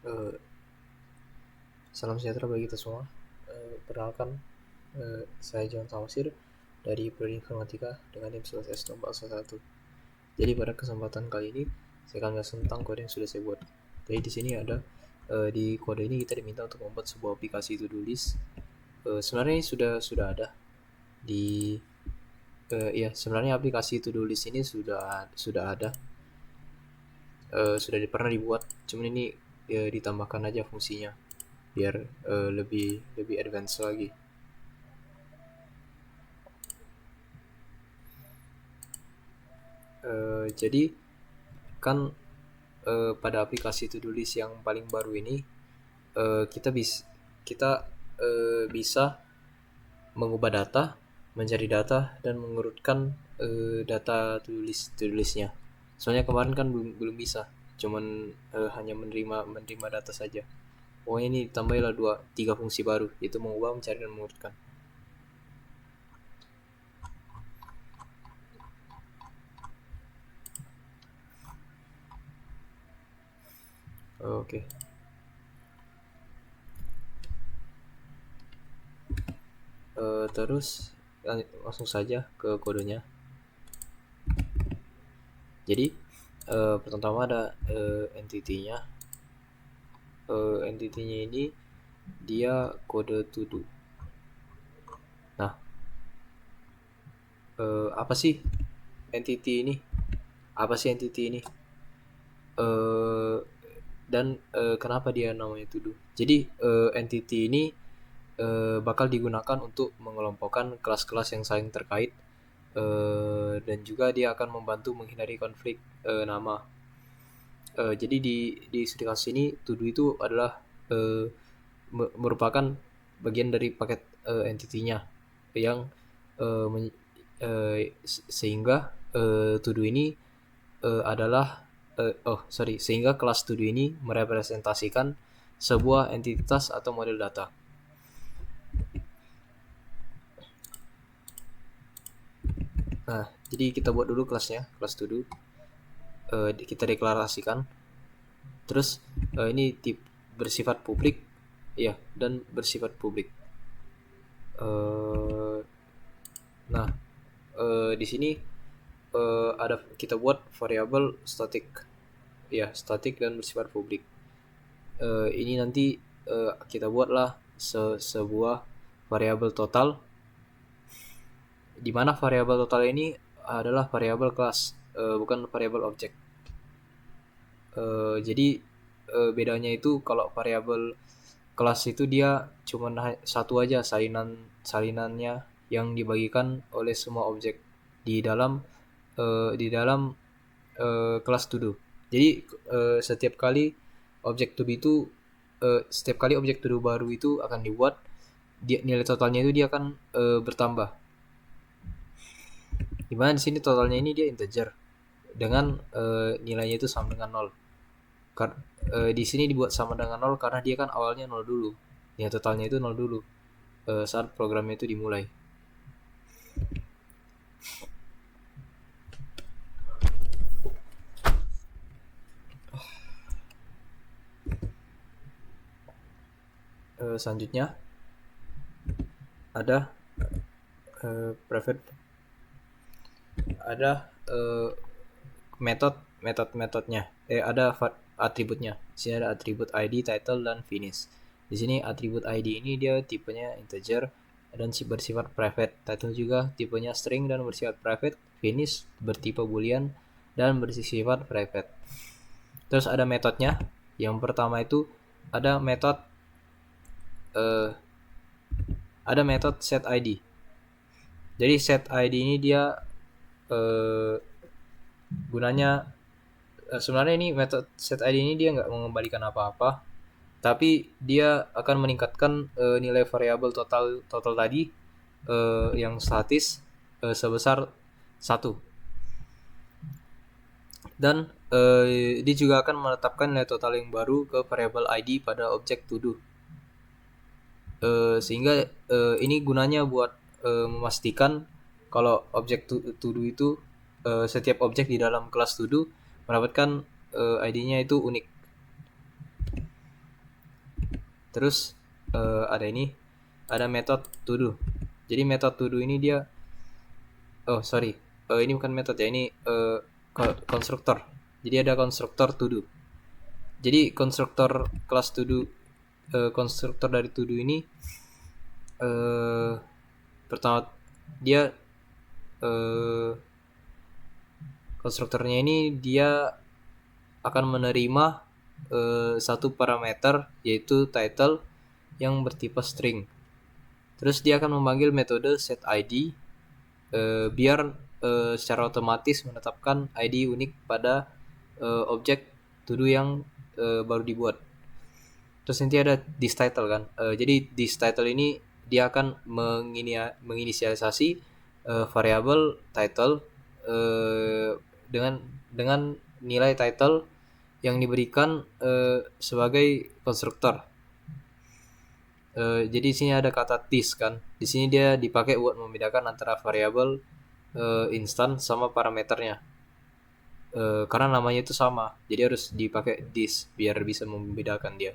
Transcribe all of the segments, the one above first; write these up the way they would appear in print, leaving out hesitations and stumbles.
Eh, Salam sejahtera bagi kita semua. Perkenalkan, saya John Tamasir dari Prodi Informatika dengan NIM 11S1. Jadi pada kesempatan kali ini saya akan bahas tentang kode yang sudah saya buat. Jadi di sini ada di kode ini kita diminta untuk membuat sebuah aplikasi to-do list. Sebenarnya ini sudah ada di ya sebenarnya aplikasi to-do list ini sudah ada, sudah pernah dibuat. Cuman ini ditambahkan aja fungsinya biar lebih advance lagi. Jadi kan pada aplikasi to-do list yang paling baru ini kita bisa mengubah data, mencari data dan mengurutkan data to-do listnya. Soalnya kemarin kan belum bisa, cuman hanya menerima data saja. Pokoknya ini tambahlah 3 fungsi baru, yaitu mengubah, mencari dan mengurutkan. Oke. Terus langsung saja ke kodenya. Jadi pertama ada entity-nya. Entity-nya ini dia kode to do. Nah, apa sih entity ini? Apa sih entity ini? Dan kenapa dia namanya to do? Jadi entity ini bakal digunakan untuk mengelompokkan kelas-kelas yang saling terkait, dan juga dia akan membantu menghindari konflik nama. Jadi di studi kasus ini to do itu adalah merupakan bagian dari paket entity-nya yang sehingga to do ini adalah sehingga kelas to do ini merepresentasikan sebuah entitas atau model data. Nah, jadi kita buat dulu kelasnya, kelas to do. Kita deklarasikan. Terus ini bersifat publik, ya, dan bersifat publik. Nah, di sini ada kita buat variabel static, ya, static dan bersifat publik. Ini nanti kita buatlah sebuah variabel total, di mana variabel total ini adalah variabel kelas, bukan variabel objek. Jadi bedanya itu kalau variabel kelas itu dia cuma satu aja salinannya yang dibagikan oleh semua objek di dalam kelas to do. Jadi setiap kali objek to do baru itu akan dibuat, nilai totalnya itu dia akan bertambah. Dimana di sini totalnya ini dia integer dengan nilainya itu sama dengan 0. Di sini dibuat sama dengan 0 karena dia kan awalnya 0 dulu. Ya, totalnya itu 0 dulu saat programnya itu dimulai. Selanjutnya ada private, ada metodnya. Ada atributnya. Di sini ada atribut ID, title, dan finish. Di sini atribut ID ini dia tipenya integer dan bersifat private. Title juga tipenya string dan bersifat private. Finish bertipe boolean dan bersifat private. Terus ada metodnya. Yang pertama itu ada metode set ID. Jadi set ID ini dia gunanya sebenarnya ini metode set ID ini dia nggak mengembalikan apa-apa, tapi dia akan meningkatkan nilai variabel total tadi yang statis sebesar 1. Dan dia juga akan menetapkan nilai total yang baru ke variabel ID pada objek to do. Sehingga ini gunanya buat memastikan kalau objek to do itu setiap objek di dalam kelas to do mendapatkan ID-nya itu unik. Terus ada method to do. Jadi method to do ini dia ini bukan method ya, ini konstruktor. Jadi ada konstruktor to do. Jadi konstruktor kelas to do, konstruktor dari to do ini pertama dia konstruktornya ini dia akan menerima satu parameter yaitu title yang bertipe string. Terus dia akan memanggil metode setID biar secara otomatis menetapkan ID unik pada objek to do yang baru dibuat. Terus nanti ada thisTitle kan. Jadi thisTitle ini dia akan menginisialisasi variabel title dengan nilai title yang diberikan sebagai konstruktor. Jadi di sini ada kata this kan. Di sini dia dipakai buat membedakan antara variabel instan sama parameternya. Karena namanya itu sama, jadi harus dipakai this biar bisa membedakan dia.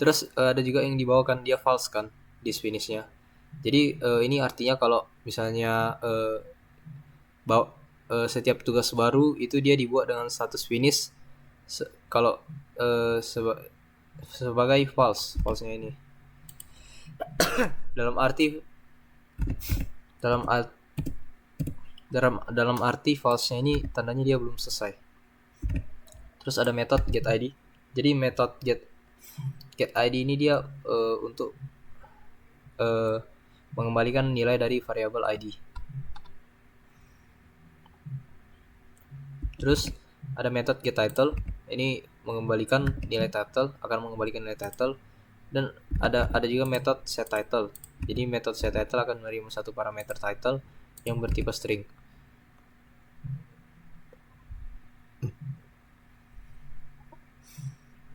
Terus ada juga yang dibawakan dia false kan, this finishnya. Jadi ini artinya kalau misalnya setiap tugas baru itu dia dibuat dengan status finish kalau sebagai false-nya ini. dalam arti false-nya ini tandanya dia belum selesai. Terus ada method getID. Jadi method getID ini dia untuk mengembalikan nilai dari variabel ID. Terus ada method getTitle. Ini mengembalikan nilai title, akan mengembalikan nilai title. Dan ada juga method setTitle. Jadi method setTitle akan menerima satu parameter title yang bertipe string.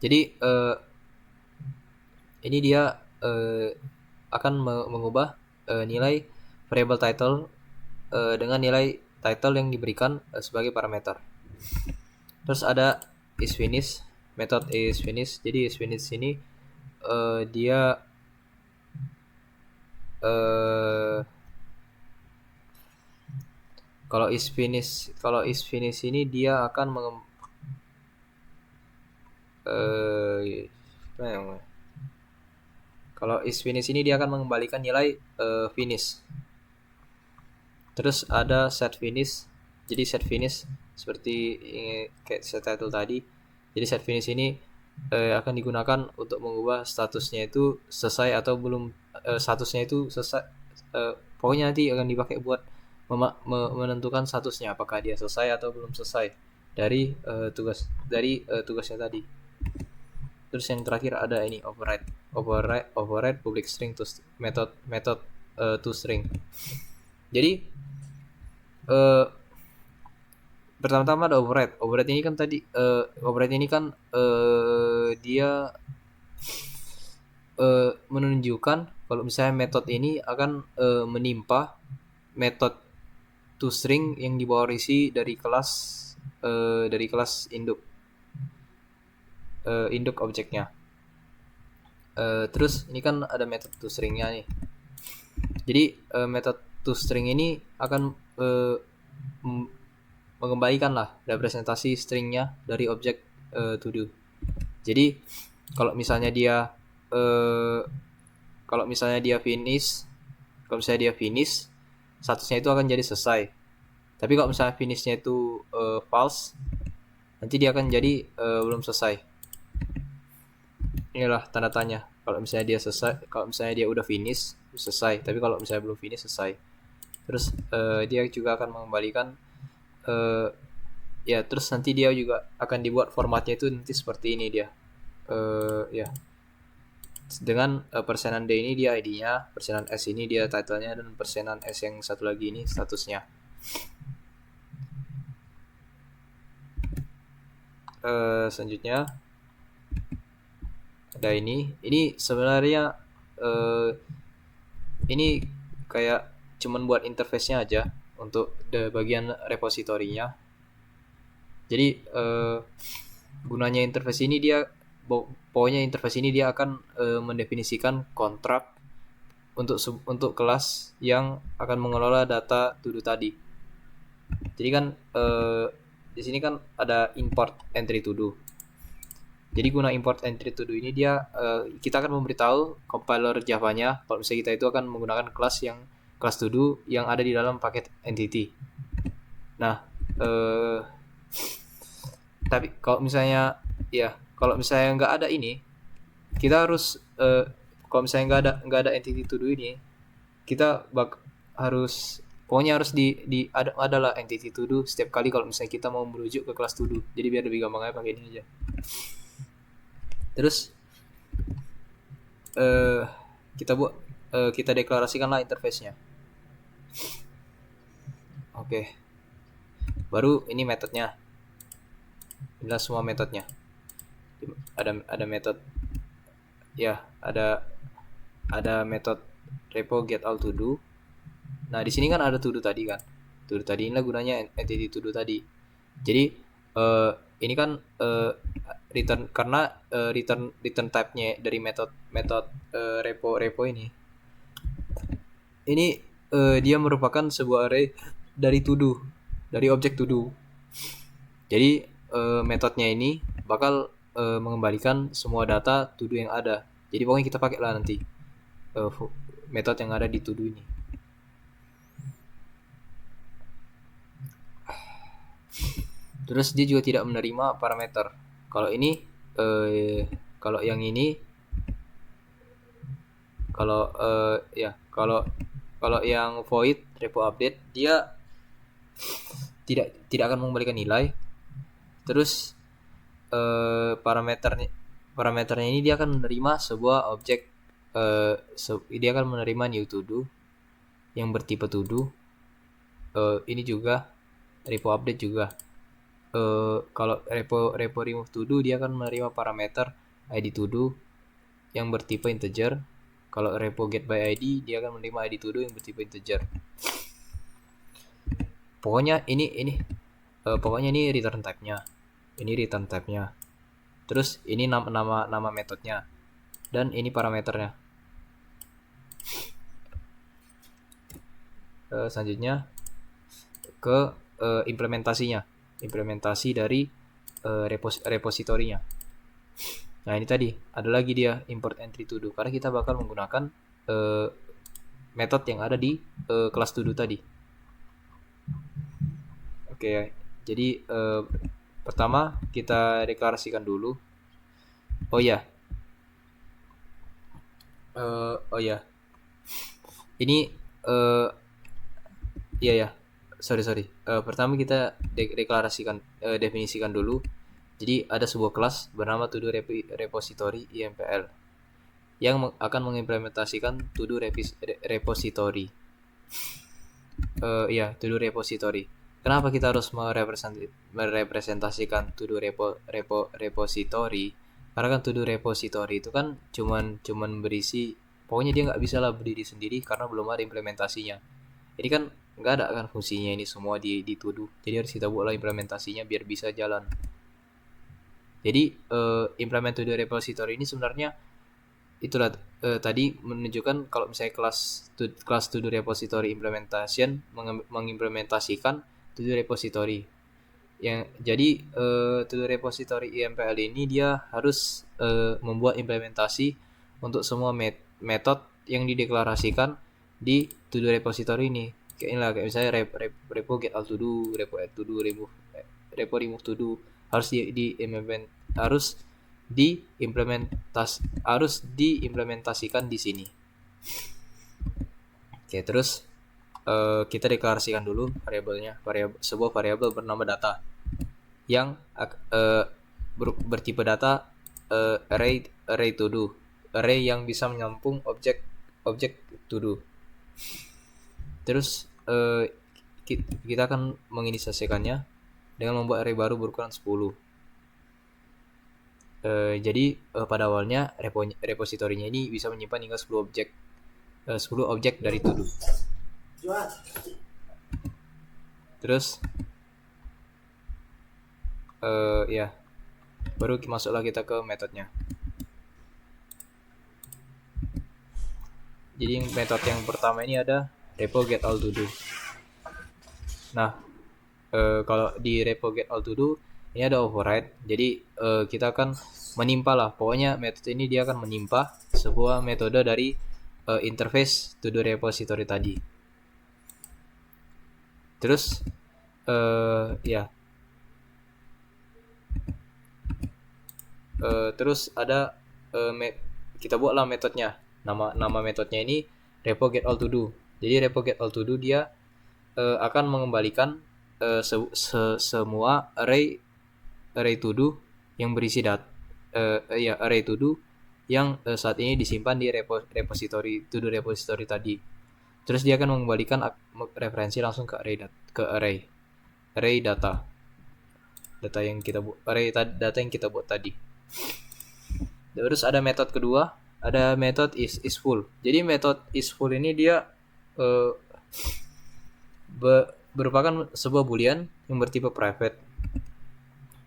Jadi ini dia akan mengubah nilai variable title dengan nilai title yang diberikan sebagai parameter. Terus ada isFinish, method isFinish. Jadi isFinish ini dia kalau isFinish ini dia akan kalau isFinish ini dia akan mengembalikan nilai finish. Terus ada setFinish. Jadi setFinish seperti kayak setTitle tadi. Jadi setFinish ini akan digunakan untuk mengubah statusnya itu selesai atau belum. Statusnya itu selesai. Pokoknya nanti akan dipakai buat menentukan statusnya apakah dia selesai atau belum selesai dari tugasnya tadi. Terus yang terakhir ada ini override public string to method to string. Jadi pertama-tama ada override ini kan tadi dia menunjukkan kalau misalnya method ini akan menimpa method to string yang dibawarisi dari kelas induk objeknya. Terus ini kan ada method to stringnya nih. Jadi method to string ini akan mengembalikan lah representasi stringnya dari objek to do. Jadi kalau misalnya dia finish, statusnya itu akan jadi selesai. Tapi kalau misalnya finishnya itu false, nanti dia akan jadi belum selesai. Inilah tanda tanya. Kalau misalnya dia selesai, kalau misalnya dia udah finish, selesai. Tapi kalau misalnya belum finish, selesai. Terus dia juga akan mengembalikan terus nanti dia juga akan dibuat formatnya itu nanti seperti ini dia. Dengan persenan D ini dia ID-nya, persenan S ini dia title-nya, dan persenan S yang satu lagi ini statusnya. Selanjutnya ada ini sebenarnya ini kayak cuman buat interface-nya aja untuk bagian repositorinya. Jadi gunanya interface ini dia pokoknya interface ini dia akan mendefinisikan kontrak untuk kelas yang akan mengelola data to do tadi. Jadi kan di sini kan ada import entry to do. Jadi guna import entry to do ini dia kita akan memberitahu compiler Java-nya kalau misalnya kita itu akan menggunakan kelas to do yang ada di dalam paket entity. Nah, tapi kalau misalnya nggak ada ini, kita harus kalau misalnya nggak ada entity to do ini, kita pokoknya harus adalah entity to do setiap kali kalau misalnya kita mau merujuk ke kelas to do. Jadi biar lebih gampang aja pakai ini aja. Terus kita deklarasikanlah interface-nya. Oke. Baru ini metodenya. Inilah semua metodenya. Ada metode ada metode repo get all to do. Nah, di sini kan ada to do tadi kan. To do tadi inilah gunanya entity to do tadi. Jadi ini kan return karena return type-nya dari metode repo ini. Ini dia merupakan sebuah array dari to do, dari objek to do. Jadi metodenya ini bakal mengembalikan semua data to do yang ada. Jadi pokoknya kita pakai lah nanti metode yang ada di to do ini. Terus dia juga tidak menerima parameter. Kalau ini kalau yang ini kalau yang void repo update dia tidak akan mengembalikan nilai. Terus parameternya ini dia akan menerima sebuah objek dia akan menerima new to do yang bertipe to do. Ini juga repo update juga. Kalau repo remove to do dia akan menerima parameter id to do yang bertipe integer. Kalau repo get by id dia akan menerima id to do yang bertipe integer. Pokoknya ini return type-nya. Ini return type-nya. Terus ini nama metodenya dan ini parameternya. Selanjutnya ke implementasi dari repositorinya. Nah, ini tadi ada lagi dia import entry to do karena kita bakal menggunakan metode yang ada di kelas to do tadi. Oke, jadi pertama kita deklarasikan dulu. Ini sorry. Pertama kita deklarasikan definisikan dulu. Jadi ada sebuah kelas bernama to do repository impl yang akan mengimplementasikan to do repository. To do repository. Kenapa kita harus merepresentasikan to do repository? Karena kan to do repository itu kan cuman berisi, pokoknya dia nggak bisa lah berdiri sendiri karena belum ada implementasinya. Ini kan nggak ada kan fungsinya ini semua di to do. Jadi harus kita buatlah implementasinya biar bisa jalan. Jadi implement to do repository ini sebenarnya itulah tadi menunjukkan kalau misalnya kelas to do repository implementation mengimplementasikan to do repository. Jadi to do repository impl ini dia harus membuat implementasi untuk semua metode yang dideklarasikan di to do repository ini. Kayak misalnya repo get all to do, repo add to do, repo remove to do harus diimplementasikan di sini. Oke, terus kita deklarasikan dulu sebuah variabel bernama data yang bertipe data array to do, array yang bisa menampung objek to do. Terus kita akan menginisiasikannya dengan membuat array baru berukuran 10. Jadi pada awalnya repositorinya ini bisa menyimpan hingga 10 objek dari to do. Terus Baru masuklah kita ke metodenya. Jadi metode yang pertama ini ada repo get all to do. Nah, kalau di repo get all to do ini ada override. Jadi kita akan menimpa lah. Pokoknya metode ini dia akan menimpa sebuah metode dari interface to do repository tadi. Terus terus ada kita buatlah metodenya. Nama metodenya ini repo get all to do. Jadi repo get all to do dia akan mengembalikan semua array to do yang berisi array to do yang saat ini disimpan di repository to do repository tadi. Terus dia akan mengembalikan referensi langsung ke array data yang kita buat, data yang kita buat tadi. Terus ada metode kedua, ada metode is full. Jadi metode is full ini dia merupakan sebuah boolean yang bertipe private.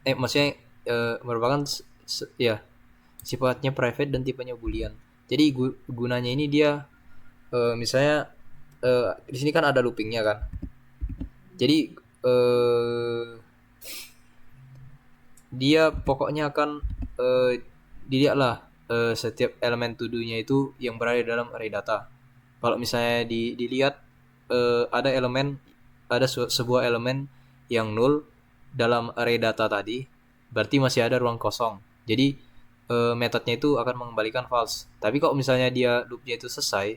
Maksudnya merupakan sifatnya private dan tipenya boolean. Jadi gunanya ini dia misalnya di sini kan ada loopingnya kan. Jadi dia pokoknya akan dilihatlah setiap elemen to do-nya itu yang berada dalam array data. Kalau misalnya dilihat ada sebuah elemen yang null dalam array data tadi, berarti masih ada ruang kosong. Jadi metodenya itu akan mengembalikan false. Tapi kalau misalnya dia loopnya itu selesai,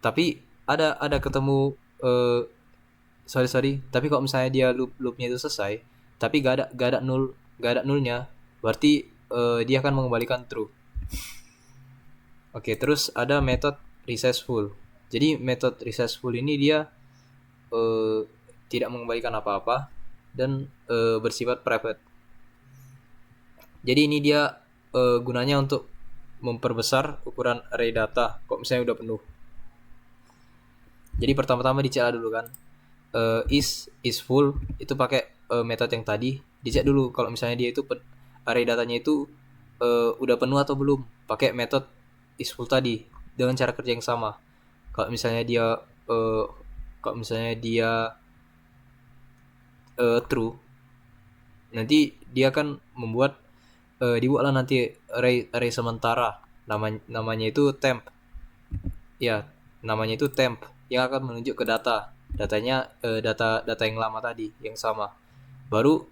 tapi ada ketemu tapi kalau misalnya dia loopnya itu selesai, tapi gak ada nullnya, berarti dia akan mengembalikan true. Oke, terus ada metode recessful. Jadi metode recessful ini dia tidak mengembalikan apa-apa dan bersifat private. Jadi ini dia gunanya untuk memperbesar ukuran array data kok misalnya udah penuh. Jadi pertama-tama dicek dulu kan, is full itu pakai metode yang tadi, dicek dulu kalau misalnya dia itu array datanya itu udah penuh atau belum, pakai metode is full tadi dengan cara kerja yang sama. Kalau misalnya dia true, nanti dia akan membuat dibuatlah nanti array sementara, namanya itu temp. Ya, namanya itu temp yang akan menunjuk ke datanya data yang lama tadi yang sama. Baru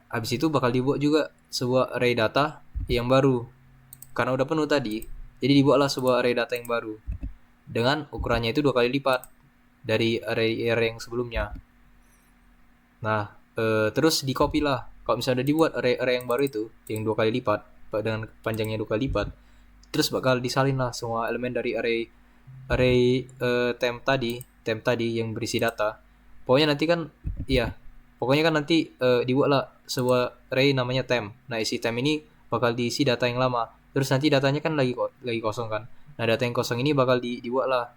habis itu bakal dibuat juga sebuah array data yang baru karena udah penuh tadi. Jadi dibuatlah sebuah array data yang baru dengan ukurannya itu 2 kali lipat dari array yang sebelumnya. Nah, terus di copy lah. Kalau misalnya udah dibuat array yang baru itu yang 2 kali lipat dengan panjangnya 2 kali lipat, terus bakal disalin lah semua elemen dari array temp tadi yang berisi data. Pokoknya nanti dibuat lah sebuah array namanya temp. Nah, isi temp ini bakal diisi data yang lama. Terus nanti datanya kan lagi kosong kan. Nah, data yang kosong ini bakal dibuat lah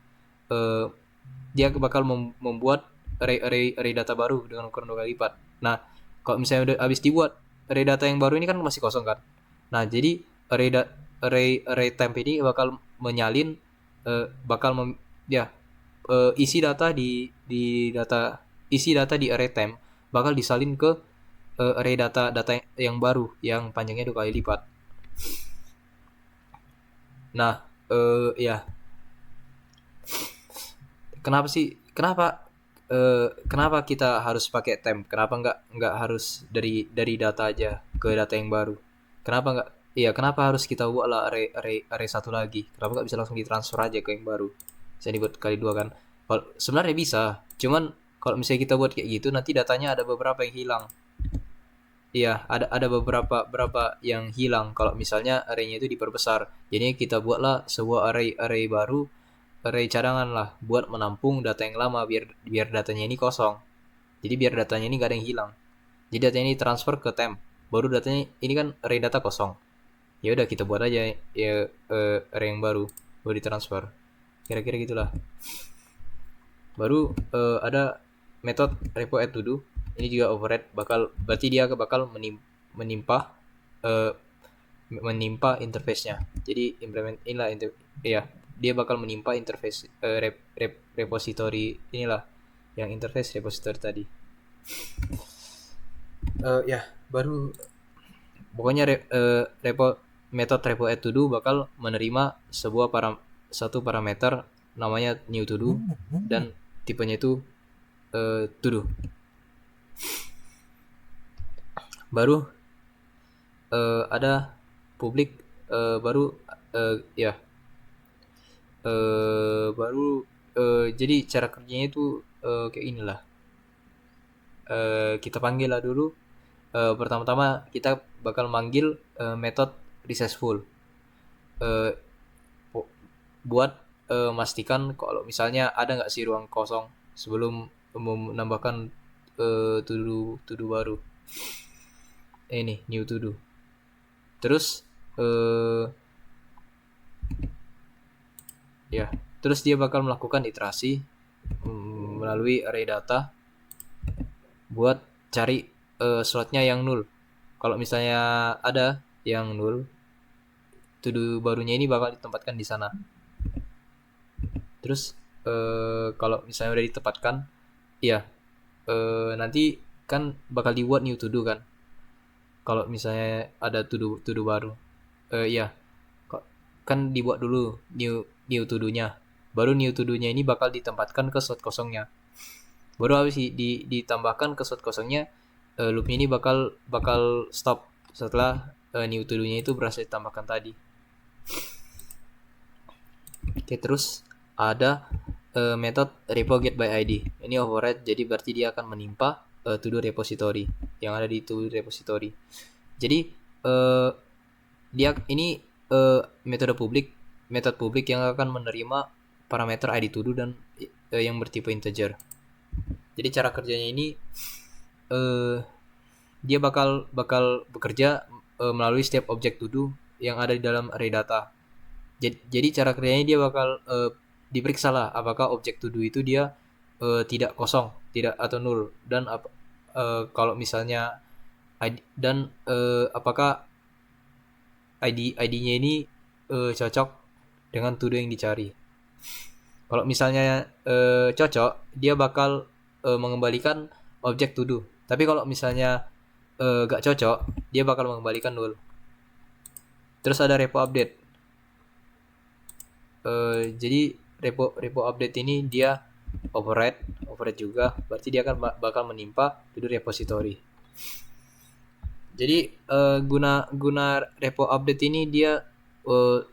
dia bakal membuat array data baru dengan ukuran 2 kali lipat. Nah, kalau misalnya udah habis dibuat array data yang baru ini kan masih kosong kan. Nah, jadi array temp ini bakal menyalin isi data di array temp bakal disalin ke array data yang baru yang panjangnya 2 kali lipat. Nah, kenapa kita harus pakai temp? Kenapa nggak harus dari data aja ke data yang baru? Kenapa harus kita buat lah array satu lagi? Kenapa nggak bisa langsung ditransfer aja ke yang baru? Bisa dibuat kali 2 kan? Kalau sebenarnya bisa, cuman kalau misalnya kita buat kayak gitu nanti datanya ada beberapa yang hilang. Iya, ada beberapa yang hilang kalau misalnya array-nya itu diperbesar. Jadi kita buatlah sebuah array baru, array cadangan lah buat menampung data yang lama biar datanya ini kosong. Jadi biar datanya ini gak ada yang hilang. Jadi datanya ini transfer ke temp. Baru datanya ini kan array data kosong. Ya udah kita buat aja array yang baru ditransfer. Kira-kira gitulah. Baru ada metode repo add to do. Ini juga override, berarti dia bakal menimpa interface-nya. Jadi ya, dia bakal menimpa interface repository inilah, yang interface repository tadi. Ya, baru pokoknya method repo add to do bakal menerima satu parameter namanya new to do dan tipenya itu to do. Baru ada public jadi cara kerjanya itu kayak inilah. Kita panggil lah dulu. Pertama-tama kita bakal manggil method recessful buat memastikan kalau misalnya ada nggak sih ruang kosong sebelum menambahkan to do baru. Ini new to do. Terus terus dia bakal melakukan iterasi melalui array data buat cari slotnya yang null. Kalau misalnya ada yang null, to do barunya ini bakal ditempatkan di sana. Terus kalau misalnya udah ditempatkan, nanti kan bakal dibuat new to do kan. Kalau misalnya ada to do baru, kan dibuat dulu new to do-nya. Baru new to do-nya ini bakal ditempatkan ke slot kosongnya. Baru habis ditambahkan ke slot kosongnya, loop-nya ini bakal stop setelah new to do-nya itu berhasil ditambahkan tadi. Oke, terus ada method repo get by ID. Ini override, jadi berarti dia akan menimpa to do repository yang ada di to do repository. Jadi dia ini method publik yang akan menerima parameter ID to do dan yang bertipe integer. Jadi cara kerjanya ini dia bakal bekerja melalui setiap objek to do yang ada di dalam array data. Jadi cara kerjanya dia bakal diperiksa lah apakah objek to do itu dia tidak kosong, tidak atau null, dan kalau misalnya apakah ID-nya ini cocok dengan to do yang dicari. Kalau misalnya cocok, dia bakal mengembalikan objek to do. Tapi kalau misalnya gak cocok, dia bakal mengembalikan null. Terus ada repo update. Jadi repo update ini dia override juga, berarti dia akan bakal menimpa to do repository. Jadi guna repo update ini dia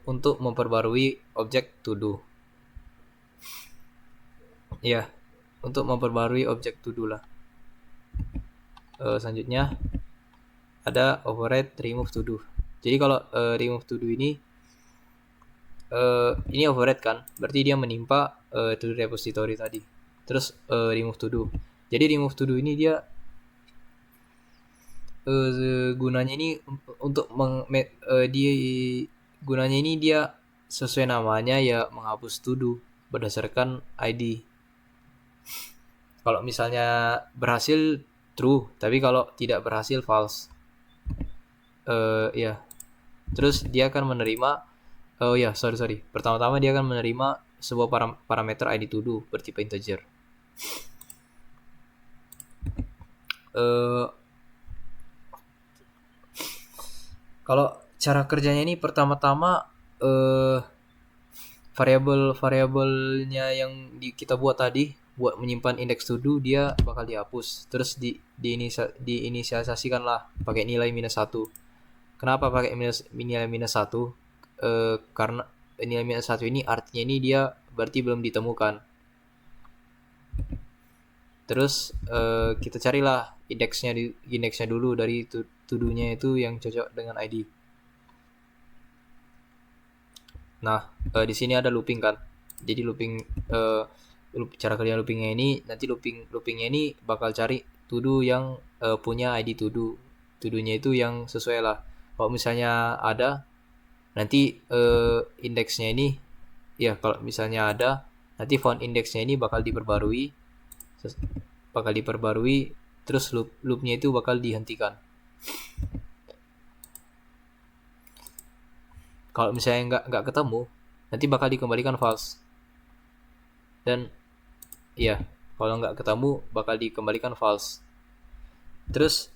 untuk memperbarui objek to do. Ya, untuk memperbarui objek to do lah. Selanjutnya ada override remove to do. Jadi kalau remove to do ini override kan, berarti dia menimpa to do repository tadi. Terus remove to do. Jadi remove to do ini dia gunanya ini untuk gunanya ini dia sesuai namanya ya, menghapus to do berdasarkan ID. Kalau misalnya berhasil true, tapi kalau tidak berhasil false. Terus dia akan menerima pertama-tama dia akan menerima sebuah parameter ID to do bertipe integer. Kalau cara kerjanya ini pertama-tama variabelnya yang kita buat tadi buat menyimpan index to do dia bakal dihapus. Terus diinisialisasikan lah pakai nilai -1. Kenapa pakai nilai -1? Karena nilai -1 ini artinya ini dia berarti belum ditemukan. Terus kita carilah indeksnya dulu dari to do-nya itu yang cocok dengan ID. Nah, di sini ada looping kan. Jadi cara kerja loopingnya ini, nanti loopingnya ini bakal cari to do yang punya ID to do-nya itu yang sesuai lah. Kalau misalnya ada, nanti indeksnya ini kalau misalnya ada, nanti found indeksnya ini bakal diperbarui terus loopnya itu bakal dihentikan. Kalau misalnya nggak ketemu, nanti bakal dikembalikan false. Dan iya, kalau nggak ketemu bakal dikembalikan false. Terus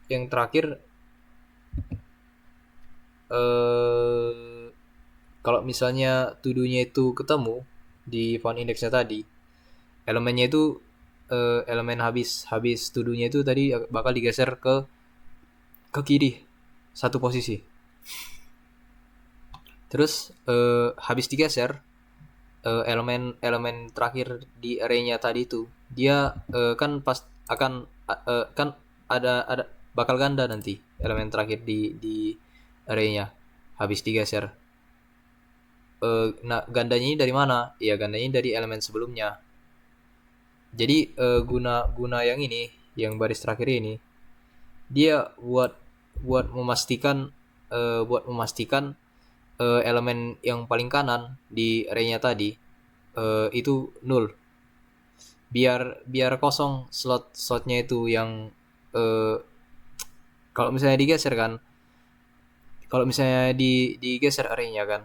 yang terakhir, kalau misalnya to-do-nya itu ketemu di found index-nya tadi, elemennya itu elemen habis to-do-nya itu tadi bakal digeser ke kiri satu posisi. Terus habis digeser, elemen terakhir di array-nya tadi itu dia kan pas akan kan ada bakal ganda nanti elemen terakhir di array-nya habis digeser. Nah, gandanya ini dari mana? Ya, gandanya dari elemen sebelumnya. Jadi guna yang ini, yang baris terakhir ini, dia buat memastikan elemen yang paling kanan di array-nya tadi itu null. Biar kosong slotnya itu yang kalau misalnya digeser kan, kalau misalnya digeser array-nya kan,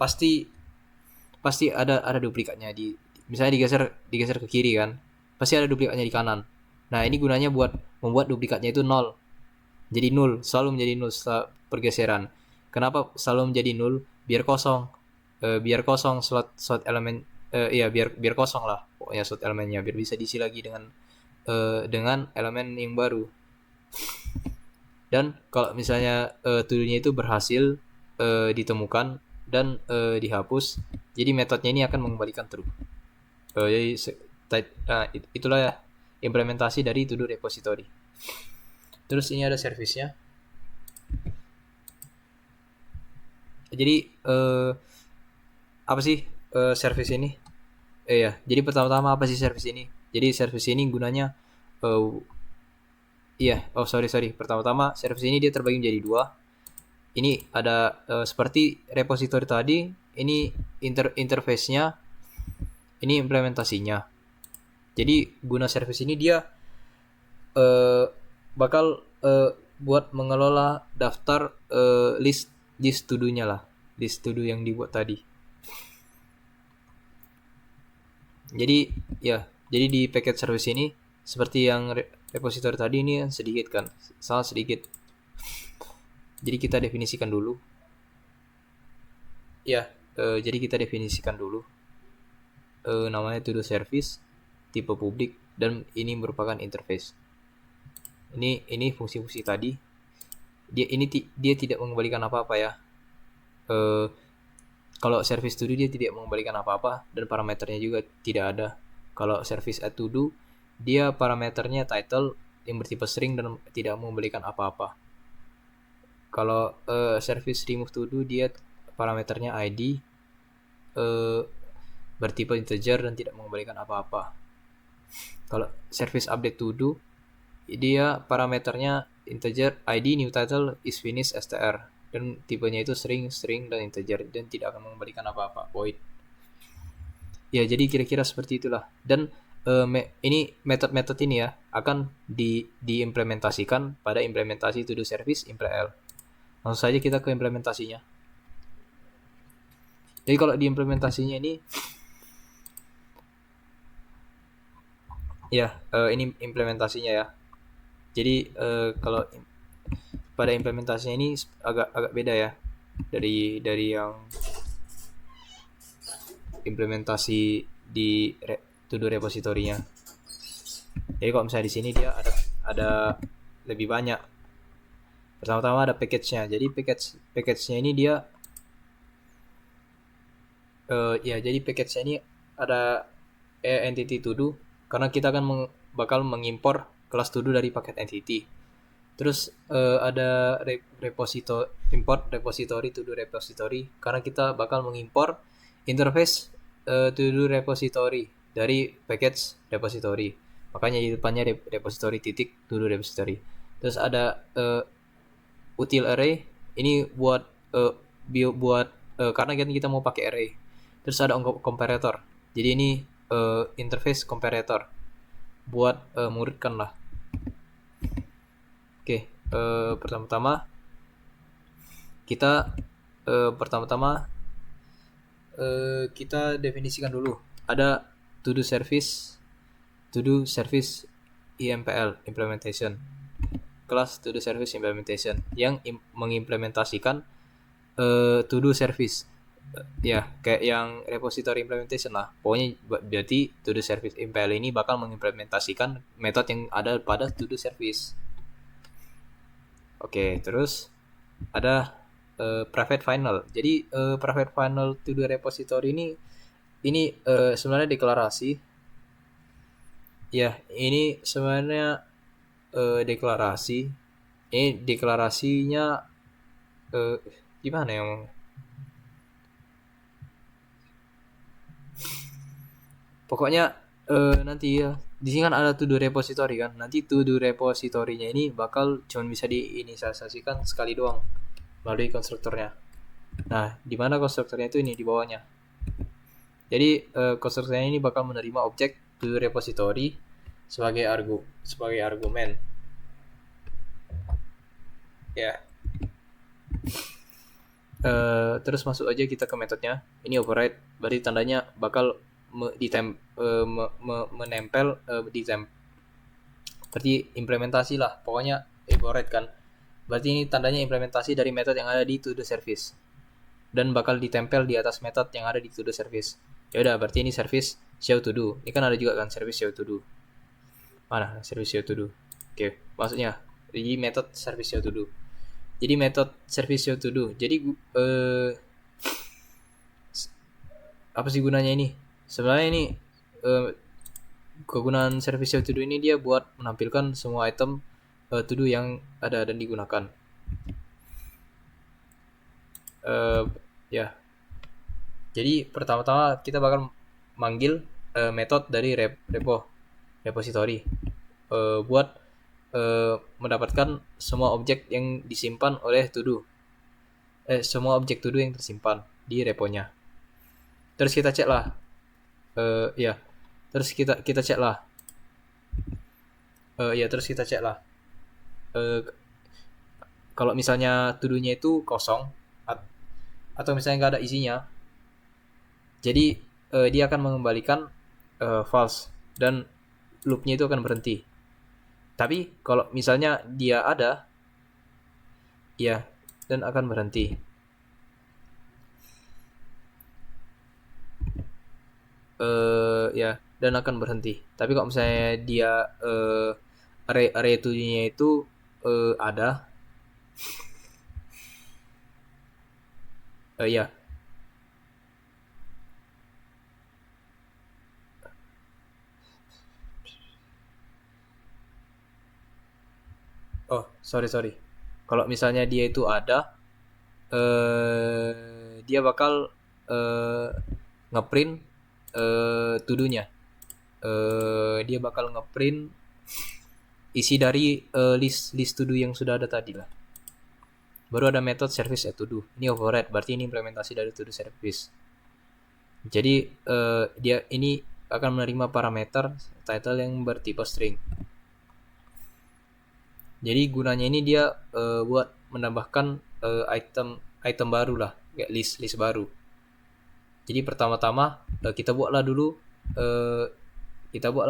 pasti ada duplikatnya misalnya digeser ke kiri kan, pasti ada duplikatnya di kanan. Nah, ini gunanya buat membuat duplikatnya itu nol. Jadi nol, selalu menjadi nol setelah pergeseran. Kenapa selalu menjadi nol? Biar kosong. Biar kosong slot elemen, biar kosong lah pokoknya slot elemennya, biar bisa diisi lagi dengan elemen yang baru. Dan kalau misalnya to-do-nya itu berhasil ditemukan dan dihapus, jadi metodenya ini akan mengembalikan true. Jadi itulah ya implementasi dari to-do repository. Terus ini ada service-nya. Jadi apa sih service ini? Ya, jadi pertama-tama apa sih service ini? Jadi service ini gunanya sorry. Pertama-tama service ini dia terbagi menjadi dua. Ini ada seperti repository tadi, ini interface-nya, ini implementasinya. Jadi guna service ini dia bakal buat mengelola daftar list to-do-nya lah, list to-do yang dibuat tadi. Jadi di packet service ini seperti yang repository tadi ini sedikit kan, sangat sedikit. Jadi kita definisikan dulu. Jadi kita definisikan dulu. Namanya to-do service, tipe publik, dan ini merupakan interface. Ini fungsi-fungsi tadi. Dia tidak mengembalikan apa-apa ya. Kalau service to do dia tidak mengembalikan apa-apa dan parameternya juga tidak ada. Kalau service add to do dia parameternya title yang bertipe string dan tidak mengembalikan apa-apa. Kalau service remove to do dia parameternya id bertipe integer dan tidak mengembalikan apa-apa. Kalau service update to do dia parameternya integer, id, new title, is finished, str, dan tipenya itu string dan integer dan tidak akan mengembalikan apa-apa, void. Ya, jadi kira-kira seperti itulah. Dan ini metode ini ya akan diimplementasikan pada implementasi to do service impl. Langsung saja kita ke implementasinya. Jadi kalau di implementasinya ini ini implementasinya ya. Jadi kalau pada implementasinya ini agak beda ya dari yang implementasi di to-do repository-nya. Jadi kalau misalnya di sini dia ada lebih banyak. Pertama-tama ada package-nya. Jadi package-nya ini dia jadi package-nya ini ada entity to do karena kita akan bakal mengimpor kelas to do dari paket entity. Terus ada import repository to do repository karena kita bakal mengimpor interface to do repository dari package repository. Makanya di depannya repository titik to do repository. Terus ada util array ini buat karena kita mau pakai array. Terus ada comparator. Jadi ini interface comparator. buat muridkan lah. Oke, pertama-tama kita kita definisikan dulu. Ada to do service IMPL implementation, kelas to do service implementation yang mengimplementasikan to do service. Ya, kayak yang repository implementation lah. Pokoknya berarti to do service IMPL ini bakal mengimplementasikan metode yang ada pada to do service. Oke, terus ada private final. Jadi private final to do repository ini sebenarnya deklarasi. Ya, ini sebenarnya deklarasi. Ini deklarasinya gimana ya? Pokoknya nanti ya di sini kan ada to do repository kan. Nanti to do repository-nya ini bakal cuma bisa diinisialisasikan sekali doang melalui konstruktornya. Nah, di mana konstruktornya itu ini di bawahnya. Jadi konstruktornya ini bakal menerima objek to do repository sebagai argumen. Ya. Terus masuk aja kita ke metodenya. Ini override, berarti tandanya bakal menempel berarti implementasi lah. Pokoknya override kan. Berarti ini tandanya implementasi dari metode yang ada di to do service dan bakal ditempel di atas metode yang ada di to do service. Ya udah, berarti ini service show to do. Ini kan ada juga kan service show to do. Mana service show to do? Oke, maksudnya jadi metode service show to do. Jadi metode service show to do. Jadi apa sih gunanya ini? Sebenarnya ini kegunaan service show to do ini dia buat menampilkan semua item to do yang ada dan digunakan. Ya. Jadi pertama-tama kita bakal manggil metode dari repository buat mendapatkan semua objek yang disimpan oleh to do. Semua objek to do yang tersimpan di reponya. Terus kita cek lah. Ya. Terus kita cek lah. Terus kita cek lah. Kalau misalnya to do-nya itu kosong atau misalnya nggak ada isinya, jadi dia akan mengembalikan false dan loop-nya itu akan berhenti. Tapi kalau misalnya dia ada, ya, dan akan berhenti. Ya, dan akan berhenti. Tapi kalau misalnya dia array to-nya itu ada, ya. Oh, sorry. Kalau misalnya dia itu ada, dia bakal ngeprint to-do-nya. Dia bakal ngeprint isi dari list to do yang sudah ada tadi lah. Baru ada method service to do. Ini override, berarti ini implementasi dari to do service. Jadi dia ini akan menerima parameter title yang bertipe string. Jadi gunanya ini dia buat menambahkan item baru lah, kayak list baru. Jadi pertama-tama kita buatlah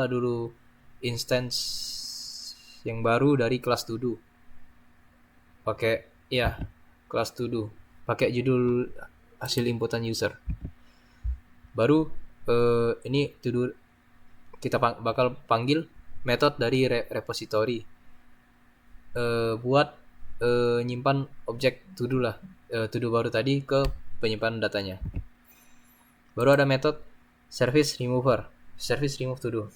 dulu instance yang baru dari kelas to do. Pakai kelas to do. Pakai judul hasil inputan user. Baru ini to do kita bakal panggil method dari repository buat nyimpan objek to do lah, to do baru tadi ke penyimpanan datanya. Baru ada method service remove to do.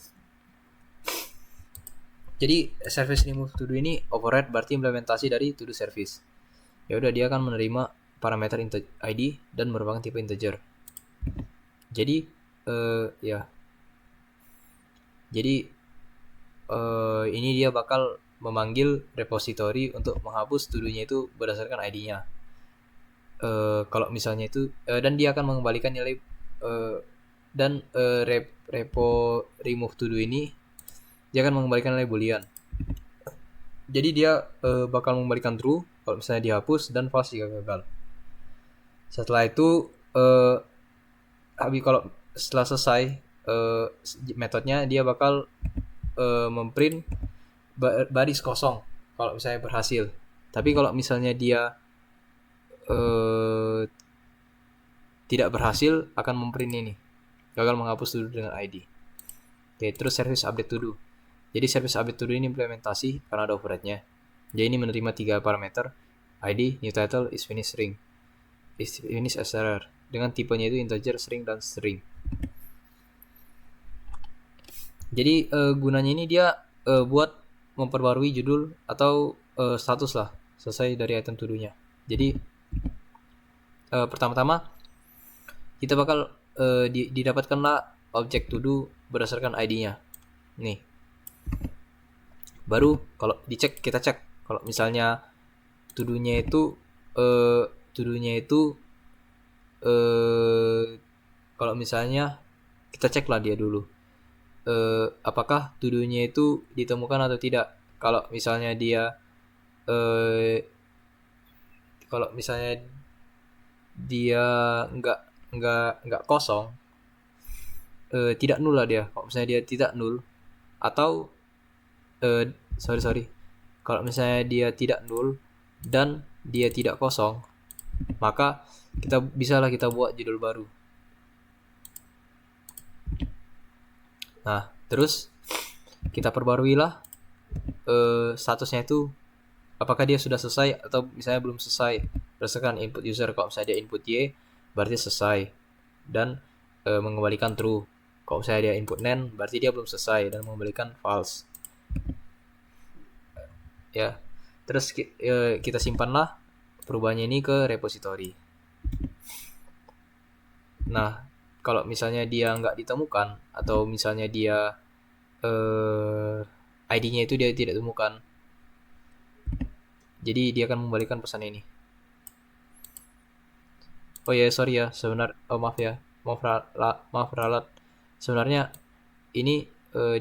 Jadi service remove to do ini override, berarti implementasi dari to do service. Ya udah, dia akan menerima parameter ID dan merupakan tipe integer. Jadi ini dia bakal memanggil repository untuk menghapus to do-nya itu berdasarkan ID-nya. Kalau misalnya itu dan dia akan mengembalikan nilai dan repo remove to do ini dia akan mengembalikan nilai boolean. Jadi dia bakal mengembalikan true kalau misalnya dihapus dan false jika gagal. Setelah itu kalau setelah selesai metodenya, dia bakal memprint baris kosong kalau misalnya berhasil. Tapi kalau misalnya dia tidak berhasil, akan memprint ini, gagal menghapus to do dengan ID. Oke, terus service update to do. Jadi service update to do ini implementasi karena ada override-nya. Jadi ini menerima 3 parameter, ID, new title, is finished string, is finished str, dengan tipenya itu integer, string, dan string. Jadi gunanya ini dia buat memperbarui judul atau status lah, selesai dari item to do-nya. Jadi pertama-tama kita bakal didapatkanlah objek to do berdasarkan ID-nya. Nih. Baru kalau kita cek kalau misalnya to do-nya itu kalau misalnya kita cek lah dia dulu. Apakah to do-nya itu ditemukan atau tidak. Kalau misalnya dia nggak kosong, tidak nul lah dia. Kalau misalnya dia tidak nul, atau kalau misalnya dia tidak nul dan dia tidak kosong, maka kita buat judul baru. Nah, terus kita perbaruilah statusnya itu, apakah dia sudah selesai atau misalnya belum selesai berdasarkan input user. Kalau misalnya dia input Y, berarti selesai dan mengembalikan true. Kalau misalnya dia input NaN, berarti dia belum selesai dan mengembalikan false. Ya, terus kita simpanlah perubahannya ini ke repository. Nah, kalau misalnya dia nggak ditemukan atau misalnya dia ID-nya itu dia tidak temukan, jadi dia akan mengembalikan pesan ini. Oh ya, sorry ya, maaf ralat. Sebenarnya ini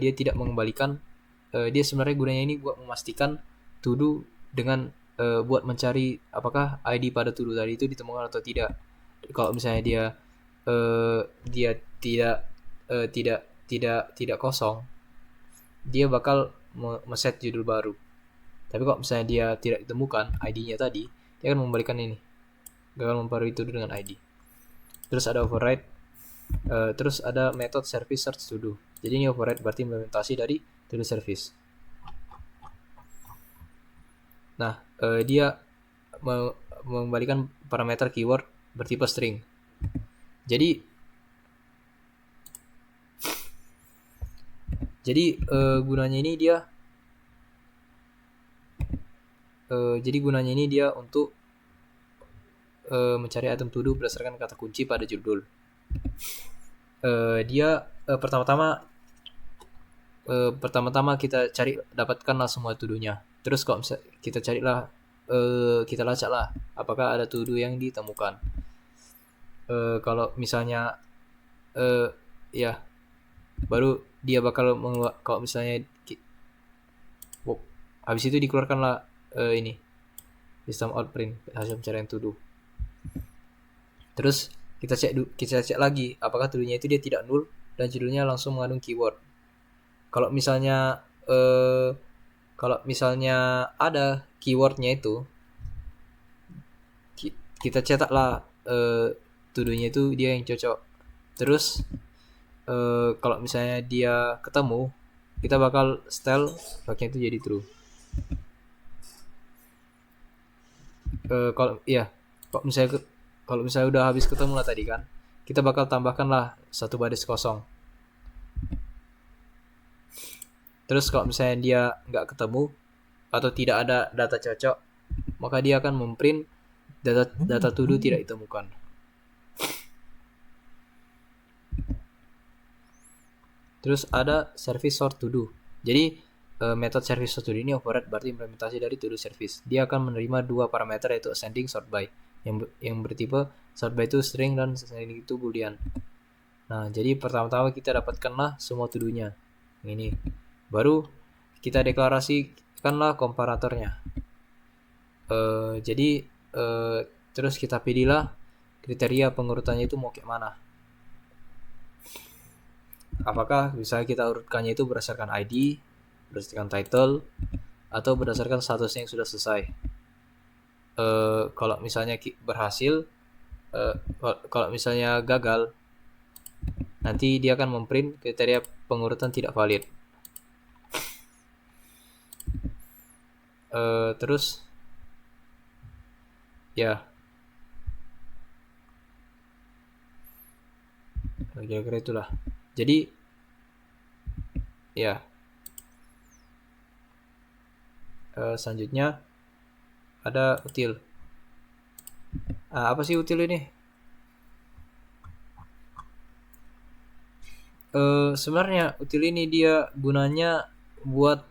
dia tidak mengembalikan. Dia sebenarnya gunanya ini buat memastikan to do dengan buat mencari apakah ID pada to do tadi itu ditemukan atau tidak. Kalau misalnya dia tidak kosong, dia bakal meset judul baru. Tapi kalau misalnya dia tidak ditemukan ID-nya tadi, dia akan mengembalikan ini, gagal memperbarui to do dengan ID. Terus ada override, terus ada method service search to do. Jadi ini override berarti implementasi dari to do service. Nah, dia mengembalikan parameter keyword bertipe string. Jadi gunanya ini dia untuk mencari item to do berdasarkan kata kunci pada judul. Dia pertama-tama kita dapatkanlah semua to do-nya. Terus kalau kita carilah, kita lacaklah apakah ada to do yang ditemukan. Kalau misalnya ya, baru dia bakal kalau misalnya habis itu dikeluarkanlah ini system out print hasil pencarian to do. Terus kita cek lagi apakah to do-nya itu dia tidak null dan judulnya langsung mengandung keyword. Kalau misalnya ada keywordnya itu, kita cetaklah to do-nya itu dia yang cocok. Terus kalau misalnya dia ketemu, kita bakal style lognya itu jadi true. Kalau misalnya udah habis ketemu lah tadi kan, kita bakal tambahkanlah satu baris kosong. Terus kalau misalnya dia nggak ketemu atau tidak ada data cocok, maka dia akan memprint data to do tidak ditemukan. Terus ada service sort to do. Jadi method service sort to do ini override berarti implementasi dari to do service. Dia akan menerima 2 parameter yaitu ascending, sort by. Yang bertipe sort by itu string dan ascending itu boolean. Nah, jadi pertama-tama kita dapatkanlah semua to do-nya. Ini. Baru kita deklarasikanlah komparatornya. Jadi terus kita pilihlah kriteria pengurutannya itu mau kayak mana. Apakah bisa kita urutkannya itu berdasarkan ID, berdasarkan title, atau berdasarkan statusnya yang sudah selesai. Kalau misalnya berhasil, kalau misalnya gagal, nanti dia akan memprint kriteria pengurutan tidak valid. Terus ya kira-kira itulah. Jadi ya selanjutnya ada util. Apa sih util ini? Sebenarnya util ini dia gunanya buat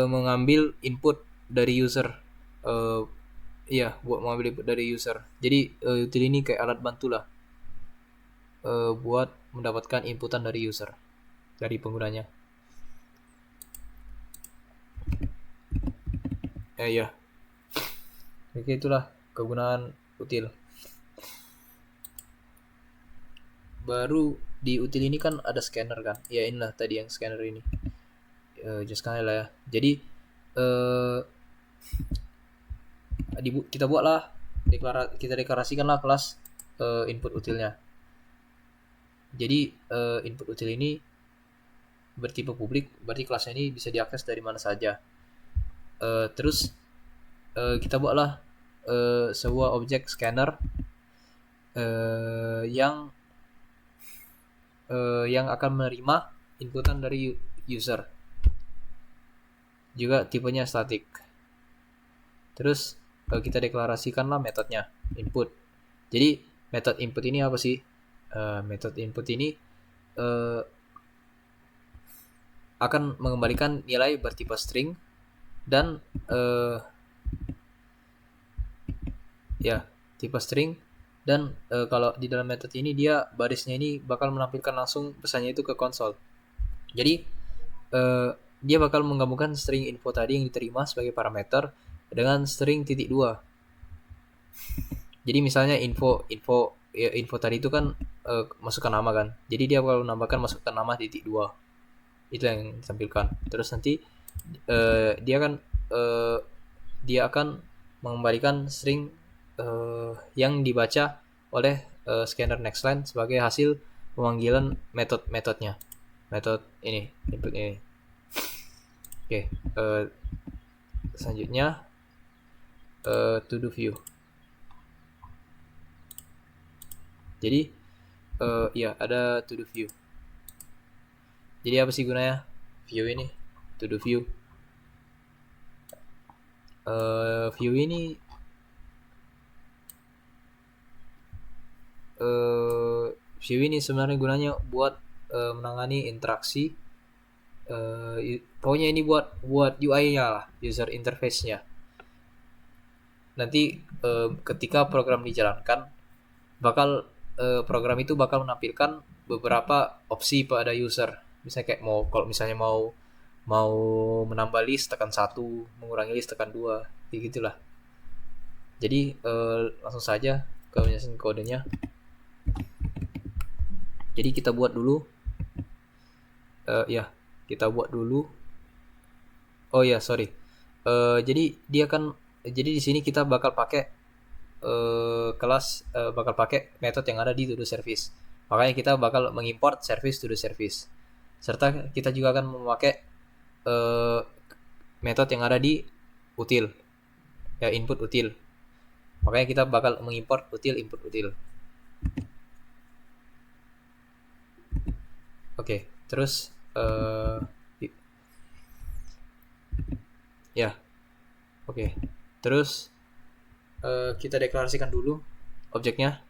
mengambil input dari user. Iya, buat mengambil input dari user. Jadi util ini kayak alat bantu lah buat mendapatkan inputan dari user, dari penggunanya. Iya. Oke, itulah kegunaan util. Baru di util ini kan ada scanner kan. Ya inilah tadi yang scanner ini. Just sekali lah ya. Jadi kita buatlah kita deklarasikanlah kelas input utilnya. Jadi input util ini bertipe publik, berarti kelasnya ini bisa diakses dari mana saja. Terus kita buatlah sebuah objek scanner yang akan menerima inputan dari user. Juga tipenya static. Terus kita deklarasikanlah metodnya input. Jadi metode input ini apa sih? Metode input ini akan mengembalikan nilai bertipe string dan tipe string, dan kalau di dalam metode ini dia barisnya ini bakal menampilkan langsung pesannya itu ke konsol. Jadi dia bakal menggabungkan string info tadi yang diterima sebagai parameter dengan string .2. Jadi misalnya info tadi itu kan masukkan nama kan. Jadi dia bakal menambahkan masukkan nama .2. Itu yang ditampilkan. Terus nanti dia akan mengembalikan string yang dibaca oleh scanner nextLine sebagai hasil pemanggilan metodenya. Metode ini, input ini. Oke, selanjutnya to do view. Jadi ada to do view. Jadi apa sih gunanya view ini? To do view. View ini sebenarnya gunanya buat menangani interaksi. Pokoknya ini buat UI-nya lah, user interface-nya. Nanti ketika program dijalankan, program itu bakal menampilkan beberapa opsi pada user. Misalnya kayak kalau misalnya mau menambah list tekan 1, mengurangi list tekan 2, kayak gitulah. Jadi langsung saja ke penjelasan kodenya. Jadi kita buat dulu. Kita buat dulu. Oh ya, sorry. Jadi di sini kita bakal pakai bakal pakai metode yang ada di to do service. Makanya kita bakal mengimport service to do service. Serta kita juga akan memakai metode yang ada di util. Ya, input util. Makanya kita bakal mengimport util input util. Oke, terus Oke. Terus kita deklarasikan dulu objeknya.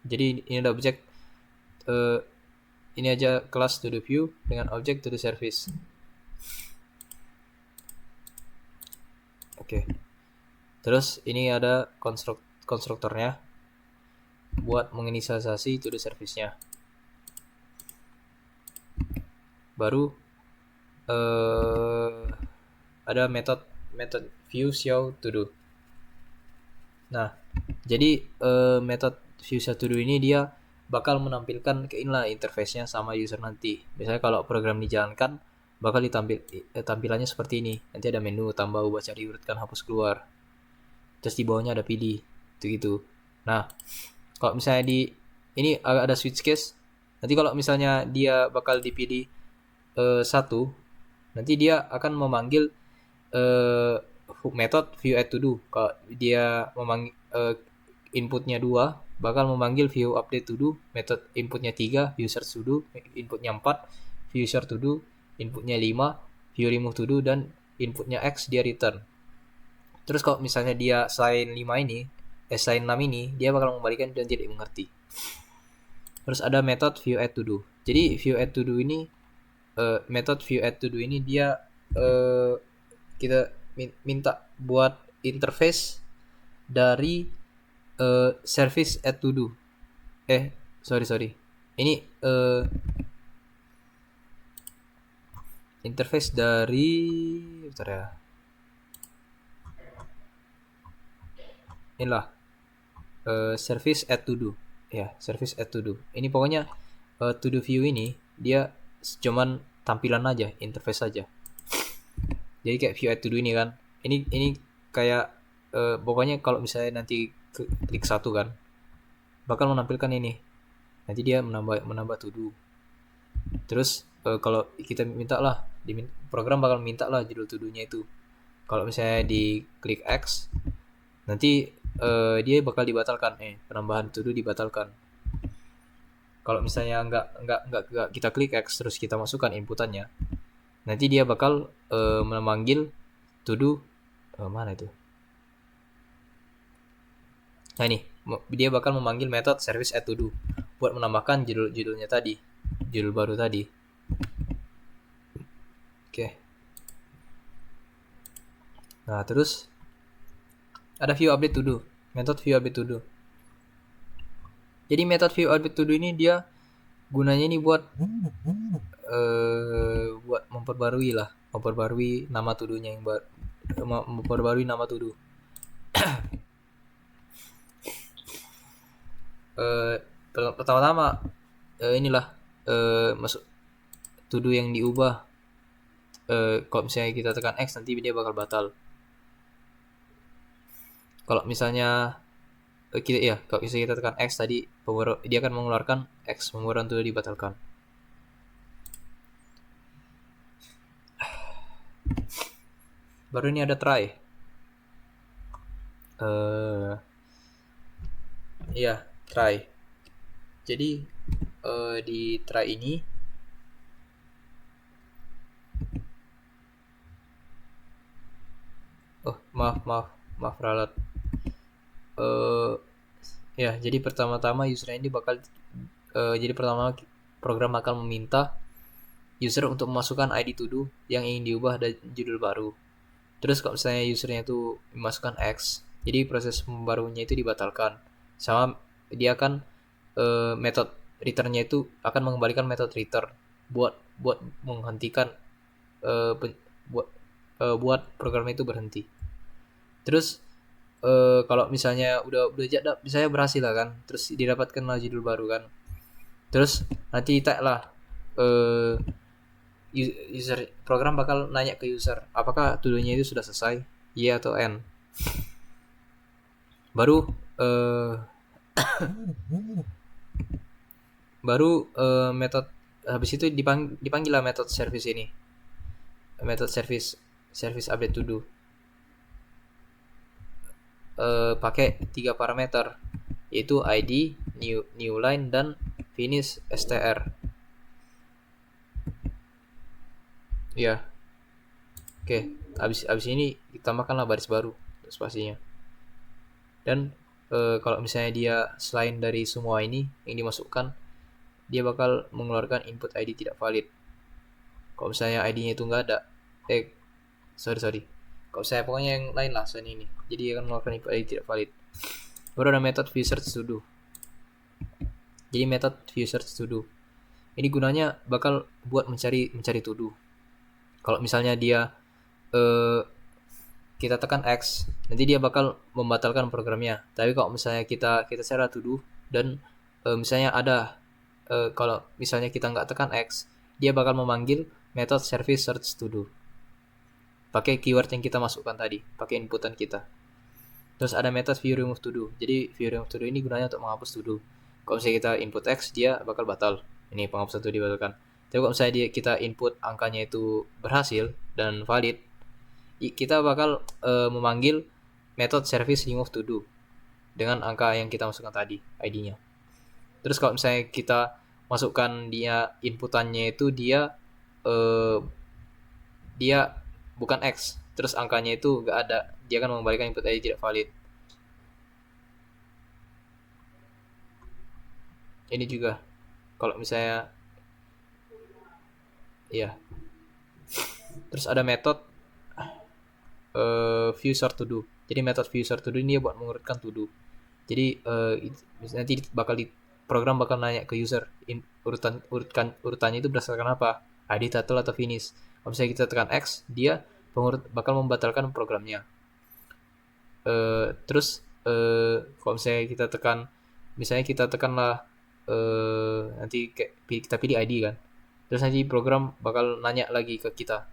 Jadi ini ada objek ini aja kelas to do view dengan objek to do service. Oke. Terus ini ada konstruktornya buat menginisialisasi to do service-nya. Baru ada metode view show to do. Nah, jadi metode view show to do ini dia bakal menampilkan interface-nya sama user nanti. Misalnya kalau program dijalankan bakal tampilannya seperti ini. Nanti ada menu, tambah, ubah, cari, urutkan, hapus, keluar. Terus di bawahnya ada pilih, gitu. Nah, kalau misalnya ini ada switch case. Nanti kalau misalnya dia bakal dipilih satu, nanti dia akan memanggil method view add to do. Kalau dia memanggil inputnya 2, bakal memanggil view update to do, method inputnya 3, view search to do, inputnya 4, view share to do, inputnya 5, view remove to do, dan inputnya X dia return. Terus kalau misalnya dia selain 5 ini, selain 6 ini, dia bakal mengembalikan dan tidak mengerti. Terus ada method view add to do. Jadi view add to do ini method view add to do ini dia kita minta buat interface dari service add to do. Sorry. Ini interface dari bentar ya. Inilah service add to do. Ya, service add to do. Ini pokoknya to do view ini dia cuman tampilan aja, interface aja. Jadi kayak view add to do ini kan. Ini kayak pokoknya kalau misalnya nanti klik satu kan, bakal menampilkan ini. Nanti dia menambah to do. Terus kalau kita minta lah, program bakal minta lah judul to do-nya itu. Kalau misalnya di klik X, nanti dia bakal dibatalkan. Penambahan to do dibatalkan. Kalau misalnya nggak kita klik X terus kita masukkan inputannya, nanti dia bakal memanggil to do mana itu? Nah ini dia bakal memanggil method service add to do buat menambahkan judulnya tadi, judul baru tadi. Oke. Nah terus ada view update to do, method view update to do. Jadi method view update to do ini dia gunanya ini buat memperbarui nama to do-nya yang memperbarui nama to do. Pertama-tama inilah masuk to do yang diubah. Kalau misalnya kita tekan X nanti dia bakal batal. Kalau misalnya kalau misalnya kita tekan X tadi, dia akan mengeluarkan X, pembuaran to do dibatalkan. Baru ini ada try. Try. Jadi di try ini maaf ralat. Jadi pertama-tama user ini bakal pertama program akan meminta user untuk memasukkan ID to do yang ingin diubah dan judul baru. Terus kalau misalnya usernya itu memasukkan X, jadi proses pembaruannya itu dibatalkan. Sama dia akan method returnnya itu akan mengembalikan method return buat menghentikan buat program itu berhenti. Terus kalau misalnya udah misalnya berhasil lah kan, terus didapatkan lah judul baru kan, terus nanti tag lah user, program bakal nanya ke user apakah to-do-nya itu sudah selesai, Y atau N. Baru method habis itu dipanggil lah method service ini, method service update to do. Pakai 3 parameter yaitu ID, new line, dan finish str. Ya. Oke, habis ini ditambahkanlah baris baru untuk spasinya. Dan kalau misalnya dia selain dari semua ini yang dimasukkan, dia bakal mengeluarkan input ID tidak valid. Kalau misalnya ID-nya itu nggak ada, sorry. Kalau saya pokoknya yang lain lah selain ini, jadi akan mengeluarkan input ID tidak valid. Baru ada method view search to do. Jadi method view search to do ini gunanya bakal buat mencari to do. Kalau misalnya dia kita tekan X, nanti dia bakal membatalkan programnya. Tapi kalau misalnya kita secara to do dan misalnya ada kalau misalnya kita nggak tekan X, dia bakal memanggil method service search to do pakai keyword yang kita masukkan tadi, pakai inputan kita. Terus ada method view remove to do. Jadi view remove to do ini gunanya untuk menghapus to do. Kalau misalnya kita input X, dia bakal batal. Ini penghapusan to do dibatalkan. Tapi kalau misalnya kita input angkanya itu berhasil dan valid, kita bakal memanggil method service remove to do dengan angka yang kita masukkan tadi, ID-nya. Terus kalau misalnya kita masukkan dia inputannya itu dia bukan X, terus angkanya itu nggak ada, dia akan mengembalikan input ID tidak valid. Ini juga kalau misalnya ya. Terus ada metode view sort to do. Jadi metode view sort to do ini buat mengurutkan to do. Jadi nanti program bakal nanya ke user urutannya itu berdasarkan apa, ID, title, atau finish. Kalau misalnya kita tekan X, dia bakal membatalkan programnya. Terus kalau misalnya kita tekanlah nanti kita pilih ID kan, terus nanti program bakal nanya lagi ke kita,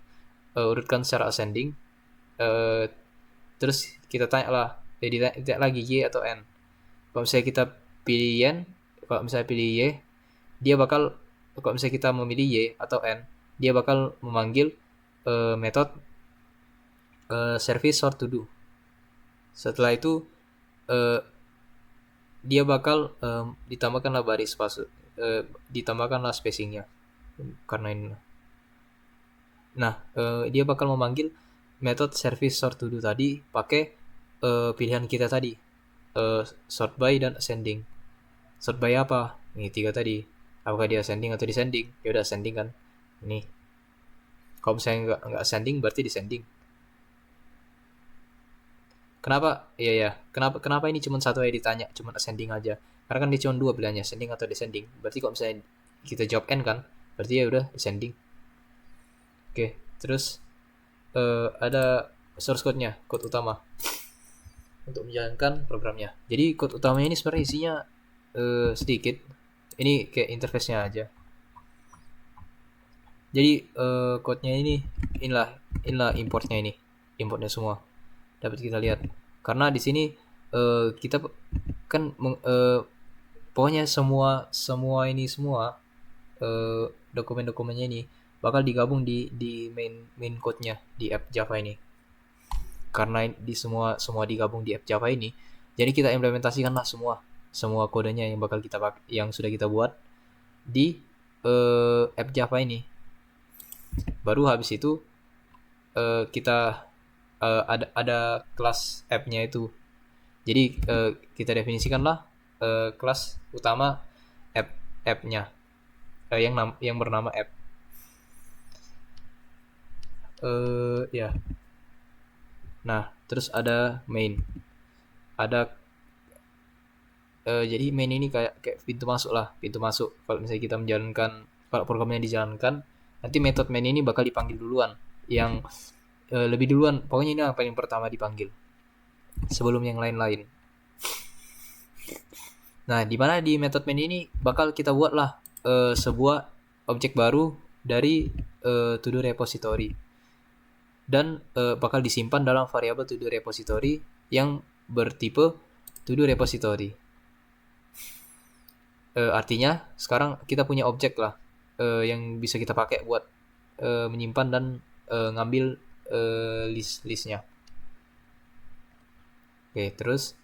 urutkan secara ascending. Terus kita tanya lagi Y atau N. Kalau misalnya kita pilih Y, dia bakal, kalau misalnya kita memilih Y atau N, dia bakal memanggil method service sort to do. Setelah itu dia bakal ditambahkanlah baris ditambahkanlah spacingnya karena ini. Nah, dia bakal memanggil method service sort to do tadi pakai pilihan kita tadi, sort by dan ascending. Sort by apa? Ini 3 tadi. Apakah dia ascending atau descending? Ya udah ascending kan. Ini. Kalau misalnya nggak ascending berarti descending. Kenapa? Iya. Kenapa ini cuma satu aja ditanya, cuma ascending aja? Karena kan dia cuma 2 pilihannya, ascending atau descending. Berarti kalau misalnya kita jawab N kan, berarti ya udah descending. Oke, terus ada source code-nya, code utama untuk menjalankan programnya. Jadi code utamanya ini sebenarnya isinya sedikit. Ini kayak interface-nya aja. Jadi code-nya inilah importnya importnya semua dapat kita lihat. Karena di sini kita kan pokoknya semua dokumen-dokumennya ini bakal digabung di main code-nya di app Java ini. Karena di semua digabung di app Java ini, jadi kita implementasikanlah semua kodenya yang sudah kita buat di app Java ini. Baru habis itu kita ada kelas app-nya itu. Jadi kita definisikanlah kelas utama app-nya yang bernama app. Ya. Nah, terus ada main. Ada jadi main ini kayak pintu masuk. Kalau misalnya kita kalau programnya dijalankan, nanti method main ini bakal dipanggil duluan. Yang lebih duluan, pokoknya ini yang paling pertama dipanggil sebelum yang lain-lain. Nah, di mana di method main ini bakal kita buatlah sebuah objek baru dari to do repository dan bakal disimpan dalam variabel to do repository yang bertipe to do repository. Artinya sekarang kita punya objek lah yang bisa kita pakai buat menyimpan dan ngambil listnya. Oke, terus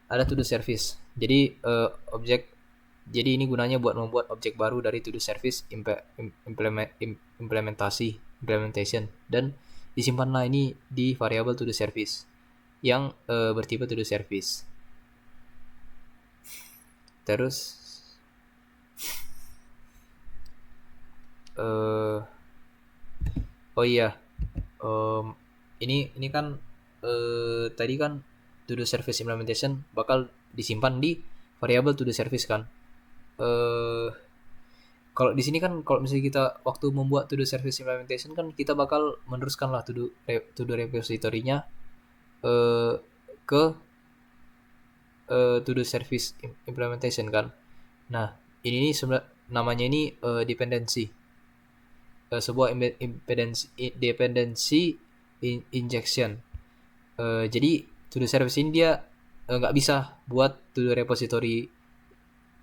ada to do service. Jadi jadi ini gunanya buat membuat objek baru dari to do service implementation dan disimpanlah ini di variabel to do service yang bertipe to do service. Terus oh iya, ini kan tadi kan to do service implementation bakal disimpan di variabel to do service kan. kalau di sini kan kalau misalnya kita waktu membuat to do service implementation kan kita bakal meneruskan lah to do repository-nya ke to do service implementation kan. Nah, ini sebenarnya namanya ini dependency. Sebuah dependency injection. Jadi to do service ini dia nggak bisa buat to do repository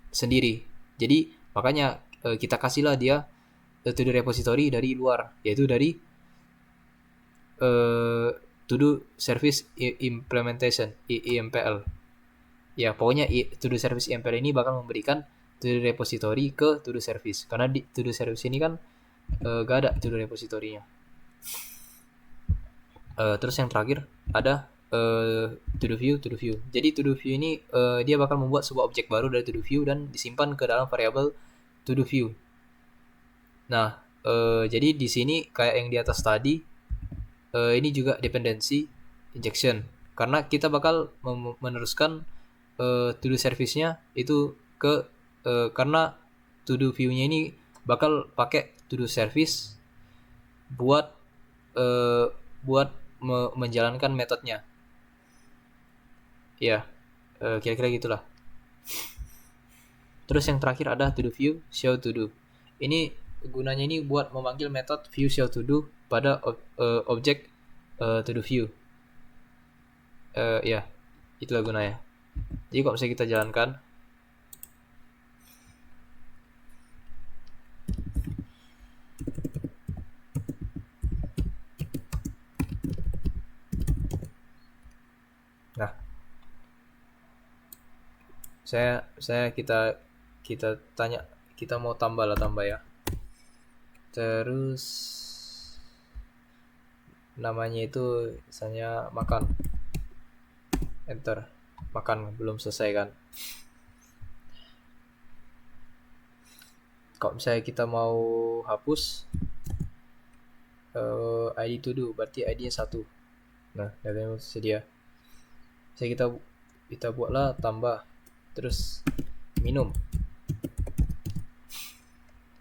sendiri. Jadi makanya kita kasihlah dia to do repository dari luar, yaitu dari to do service implementation IMPL. Ya pokoknya to do service IMPL ini bakal memberikan to do repository ke to do service, karena di to do service ini kan gak ada to do repository-nya. Terus yang terakhir ada to do view. Jadi to do view ini dia bakal membuat sebuah objek baru dari to do view dan disimpan ke dalam variabel to do view. Nah, jadi di sini kayak yang di atas tadi, ini juga dependency injection, karena kita bakal meneruskan to do service-nya itu ke karena to do view-nya ini bakal pakai to do service buat menjalankan metodenya. Ya, kira-kira gitulah. Terus yang terakhir ada to do view show to do. Ini gunanya ini buat memanggil metode view show to do pada objek to do view. Ya, itulah gunanya. Jadi kalau misalnya kita jalankan, nah, kita tanya, kita mau tambah ya. Terus namanya itu misalnya makan, enter, makan belum selesai kan. Kalau misalnya kita mau hapus ID to do, berarti ID-nya 1. Nah, datanya sedia. Saya kita buatlah tambah, terus minum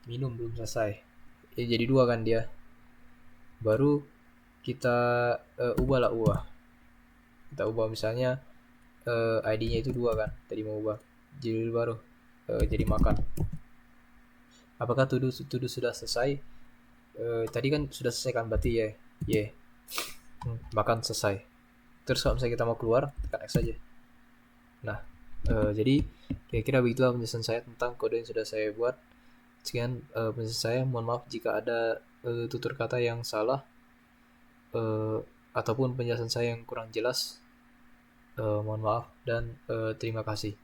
belum selesai. Jadi 2 kan dia. Baru kita ubah. Kita ubah misalnya ID-nya itu 2 kan. Tadi mau ubah. Jadi baru jadi makan. Apakah to do sudah selesai? Tadi kan sudah selesai kan, berarti ya. Makan selesai. Terus kalau misalnya kita mau keluar, tekan X saja. Nah, jadi kira-kira begitulah penjelasan saya tentang kode yang sudah saya buat. Sekian penjelasan saya. Mohon maaf jika ada tutur kata yang salah ataupun penjelasan saya yang kurang jelas. Mohon maaf dan terima kasih.